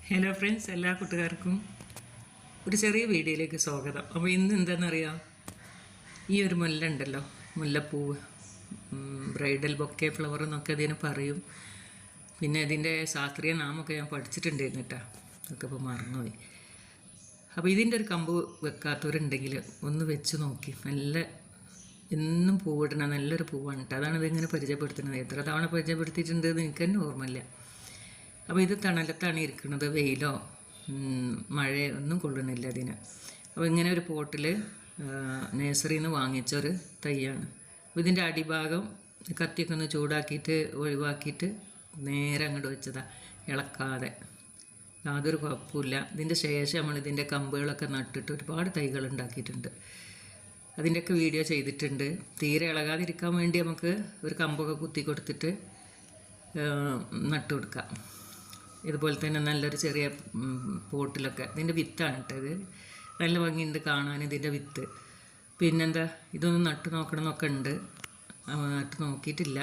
Hello friends, എല്ലാ കൂട്ടുകാർക്കും ഒരു ചെറിയ വീഡിയോയിലേക്ക് സ്വാഗതം. അപ്പോൾ ഇന്ന് എന്താണെന്നറിയാം, ഈ ഒരു മുല്ല ഉണ്ടല്ലോ, മുല്ലപ്പൂവ്, ബ്രൈഡൽ ബൊക്കെ ഫ്ലവർ എന്നൊക്കെ അതിന് പറയും. പിന്നെ ഇതിൻ്റെ ശാസ്ത്രീയ നാമൊക്കെ ഞാൻ പഠിച്ചിട്ടുണ്ടായിരുന്നു കേട്ടോ, അതൊക്കെ ഇപ്പോൾ മറന്നുപോയി. അപ്പോൾ ഇതിൻ്റെ ഒരു കമ്പ് വെക്കാത്തവരുണ്ടെങ്കിൽ ഒന്ന് വെച്ച് നോക്കി. നല്ല എന്നും പൂവിടണം, നല്ലൊരു പൂവാണ് കേട്ടോ. അതാണ് ഇതിങ്ങനെ പരിചയപ്പെടുത്തുന്നത്. എത്ര തവണ പരിചയപ്പെടുത്തിയിട്ടുണ്ട് എന്ന് എനിക്ക് തന്നെ ഓർമ്മയില്ല. അപ്പോൾ ഇത് തണലത്താണ് ഇരിക്കുന്നത്, വെയിലോ മഴയോ ഒന്നും കൊള്ളുന്നില്ല അതിന്. അപ്പോൾ ഇങ്ങനെ ഒരു പോട്ടിൽ നഴ്സറിയിൽ നിന്ന് വാങ്ങിച്ചൊരു തൈയാണ്. അപ്പോൾ ഇതിൻ്റെ അടിഭാഗം കത്തിയൊക്കെ ഒന്ന് ചൂടാക്കിയിട്ട് ഒഴിവാക്കിയിട്ട് നേരെ അങ്ങോട്ട് വെച്ചതാണ്, ഇളക്കാതെ. യാതൊരു കുഴപ്പമില്ല. ഇതിൻ്റെ ശേഷം നമ്മൾ ഇതിൻ്റെ കമ്പുകളൊക്കെ നട്ടിട്ട് ഒരുപാട് തൈകൾ ഉണ്ടാക്കിയിട്ടുണ്ട്. അതിൻ്റെയൊക്കെ വീഡിയോ ചെയ്തിട്ടുണ്ട്. തീരെ ഇളകാതിരിക്കാൻ വേണ്ടി നമുക്ക് ഒരു കമ്പൊക്കെ കുത്തി കൊടുത്തിട്ട് നട്ടു കൊടുക്കാം. ഇതുപോലെ തന്നെ നല്ലൊരു ചെറിയ പോട്ടിലൊക്കെ. ഇതിൻ്റെ വിത്താണ് കേട്ടോ ഇത്. നല്ല ഭംഗിയുണ്ട് കാണാൻ ഇതിൻ്റെ വിത്ത്. പിന്നെന്താ, ഇതൊന്നും നട്ടു നോക്കണം എന്നൊക്കെ ഉണ്ട്. നട്ട് നോക്കിയിട്ടില്ല.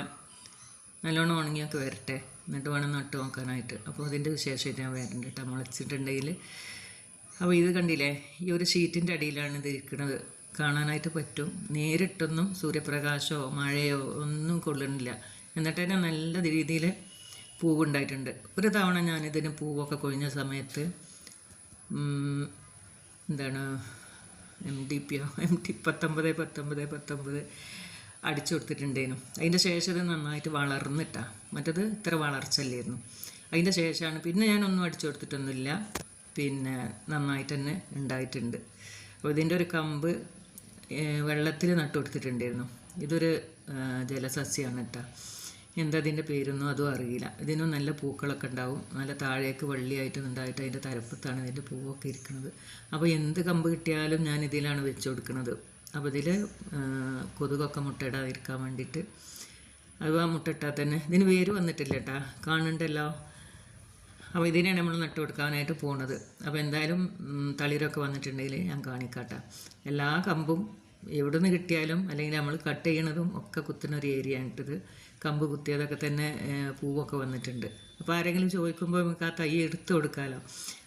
നല്ലോണം ഉണങ്ങിയൊക്കെ വരട്ടെ, എന്നിട്ട് വേണം നട്ട് നോക്കാനായിട്ട്. അപ്പോൾ അതിൻ്റെ വിശേഷമായിട്ട് ഞാൻ വരണ്ട കേട്ടോ, മുളച്ചിട്ടുണ്ടെങ്കിൽ. അപ്പോൾ ഇത് കണ്ടില്ലേ, ഈ ഒരു ഷീറ്റിൻ്റെ അടിയിലാണ് ഇത് ഇരിക്കുന്നത്. കാണാനായിട്ട് പറ്റും. നേരിട്ടൊന്നും സൂര്യപ്രകാശമോ മഴയോ ഒന്നും കൊള്ളുന്നില്ല. എന്നിട്ട് തന്നെ നല്ല രീതിയിൽ പൂവുണ്ടായിട്ടുണ്ട്. ഒരു തവണ ഞാനിതിന് പൂവൊക്കെ കൊഴിഞ്ഞ സമയത്ത് എന്താണ് MDP 19 അടിച്ചു കൊടുത്തിട്ടുണ്ടേനു. അതിൻ്റെ ശേഷം ഇത് നന്നായിട്ട് വളർന്നിട്ടാ. മറ്റത് ഇത്ര വളർച്ചല്ലായിരുന്നു. അതിൻ്റെ ശേഷമാണ് പിന്നെ ഞാനൊന്നും അടിച്ചു കൊടുത്തിട്ടൊന്നുമില്ല. പിന്നെ നന്നായിട്ട് തന്നെ ഉണ്ടായിട്ടുണ്ട്. അപ്പോൾ ഇതിൻ്റെ ഒരു കമ്പ് വെള്ളത്തിൽ നട്ടു കൊടുത്തിട്ടുണ്ടായിരുന്നു. ഇതൊരു ജലസസ്യമാണ് കേട്ടോ. എന്താ ഇതിൻ്റെ പേരൊന്നും അതും അറിയില്ല. ഇതിനും നല്ല പൂക്കളൊക്കെ ഉണ്ടാവും. നല്ല താഴേക്ക് വള്ളിയായിട്ട് ഉണ്ടായിട്ട് അതിൻ്റെ തരപ്പത്താണ് ഇതിൻ്റെ പൂവൊക്കെ ഇരിക്കുന്നത്. അപ്പോൾ എന്ത് കമ്പ് കിട്ടിയാലും ഞാൻ ഇതിലാണ് വെച്ച് കൊടുക്കുന്നത്. അപ്പോൾ ഇതിൽ കൊതുകൊക്കെ മുട്ടയിടാതിരിക്കാൻ വേണ്ടിയിട്ട്. അത് മുട്ടയിട്ടാൽ തന്നെ ഇതിന് വേര് വന്നിട്ടില്ല കേട്ടോ, കാണുന്നുണ്ടല്ലോ. അപ്പോൾ ഇതിനാണ് നമ്മൾ നട്ടു കൊടുക്കാനായിട്ട് പോകുന്നത്. അപ്പോൾ എന്തായാലും തളിരൊക്കെ വന്നിട്ടുണ്ടെങ്കിൽ ഞാൻ കാണിക്കാട്ടോ. എല്ലാ കമ്പും എവിടെ നിന്ന് കിട്ടിയാലും അല്ലെങ്കിൽ നമ്മൾ കട്ട് ചെയ്യണതും ഒക്കെ കുത്തുന്ന ഒരു ഏരിയ ആണിട്ടത്. കമ്പ് കുത്തിയതൊക്കെ തന്നെ പൂവൊക്കെ വന്നിട്ടുണ്ട്. അപ്പോൾ ആരെങ്കിലും ചോദിക്കുമ്പോൾ നമുക്ക് ആ തൈ എടുത്ത് കൊടുക്കാമല്ലോ,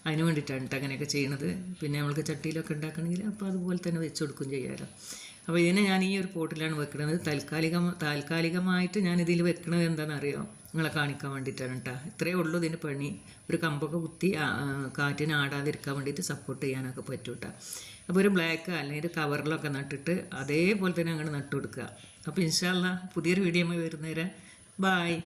അതിന് വേണ്ടിയിട്ടാണ് കേട്ടോ അങ്ങനെയൊക്കെ ചെയ്യണത്. പിന്നെ നമ്മൾക്ക് ചട്ടിയിലൊക്കെ ഉണ്ടാക്കണമെങ്കിൽ അപ്പോൾ അതുപോലെ തന്നെ വെച്ച് കൊടുക്കും ചെയ്യാമല്ലോ. അപ്പോൾ ഇതിനെ ഞാൻ ഈ ഒരു പോട്ടിലാണ് വെക്കുന്നത്. താൽക്കാലികമായിട്ട് ഞാൻ ഇതിൽ വെക്കുന്നത് എന്താണെന്നറിയോ, നിങ്ങളെ കാണിക്കാൻ വേണ്ടിയിട്ടാണ് കേട്ടോ. ഇത്രയേ ഉള്ളൂ ഇതിന് പണി. ഒരു കമ്പൊക്കെ കുത്തി കാറ്റിന് ആടാതിരിക്കാൻ വേണ്ടിയിട്ട് സപ്പോർട്ട് ചെയ്യാനൊക്കെ പറ്റും കേട്ടോ. അപ്പോൾ ഒരു ബ്ലാക്ക് അല്ലെങ്കിൽ കവറിലൊക്കെ നട്ടിട്ട് അതേപോലെ തന്നെ അങ്ങോട്ട് നട്ടു കൊടുക്കുക. അപ്പോൾ ഇൻഷാ അല്ലാഹ് പുതിയൊരു വീഡിയോ വരുന്നേരം ബായ്.